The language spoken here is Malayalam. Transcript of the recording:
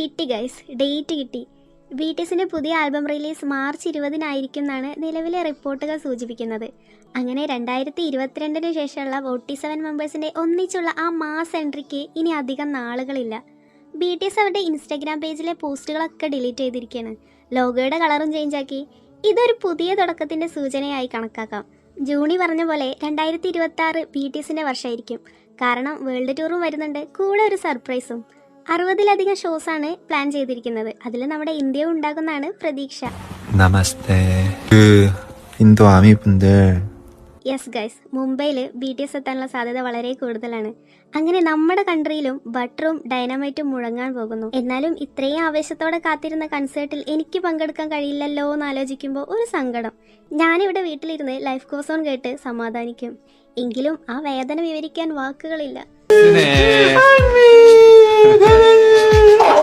കിട്ടി ഗൈസ്, ഡേറ്റ് കിട്ടി. BTSന്റെ പുതിയ ആൽബം റിലീസ് മാർച്ച് 20-നായിരിക്കും എന്നാണ് നിലവിലെ റിപ്പോർട്ടുകൾ സൂചിപ്പിക്കുന്നത്. അങ്ങനെ 2022 ശേഷമുള്ള 47 മെമ്പേഴ്സിൻ്റെ ഒന്നിച്ചുള്ള ആ മാസ് എൻട്രിക്ക് ഇനി അധികം നാളുകളില്ല. BTS അവരുടെ ഇൻസ്റ്റാഗ്രാം പേജിലെ പോസ്റ്റുകളൊക്കെ ഡിലീറ്റ് ചെയ്തിരിക്കുകയാണ്. ലോഗോയുടെ കളറും ചേഞ്ചാക്കി. ഇതൊരു പുതിയ തുടക്കത്തിൻ്റെ സൂചനയായി കണക്കാക്കാം. ജൂണി പറഞ്ഞ പോലെ 2026 BTSന്റെ വർഷമായിരിക്കും. കാരണം വേൾഡ് ടൂറും വരുന്നുണ്ട്, കൂടെ ഒരു സർപ്രൈസും. 60-ലധികം ഷോസാണ് പ്ലാൻ ചെയ്തിരിക്കുന്നത്. അതിൽ നമ്മുടെ ഇന്ത്യയും ഉണ്ടാകുന്നതാണ് പ്രതീക്ഷ. നമസ്തേ. ഇന്ദു ആമി പുന്തേ. യെസ് ഗൈസ്, മുംബൈയിൽ BTS എത്താനുള്ള സാധ്യത വളരെ കൂടുതലാണ്. അങ്ങനെ നമ്മുടെ കൺട്രിയിലും ബട്ടറും ഡൈനാമൈറ്റും മുഴങ്ങാൻ പോകുന്നു. എന്നാലും ഇത്രയും ആവേശത്തോടെ കാത്തിരുന്ന കൺസേർട്ടിൽ എനിക്ക് പങ്കെടുക്കാൻ കഴിയില്ലല്ലോ എന്ന് ആലോചിക്കുമ്പോൾ ഒരു സങ്കടം. ഞാനിവിടെ വീട്ടിലിരുന്ന് ലൈഫ് ഗോസ് ഓൺ കേട്ട് സമാധാനിക്കും. എങ്കിലും ആ വേദന വിവരിക്കാൻ വാക്കുകളില്ല.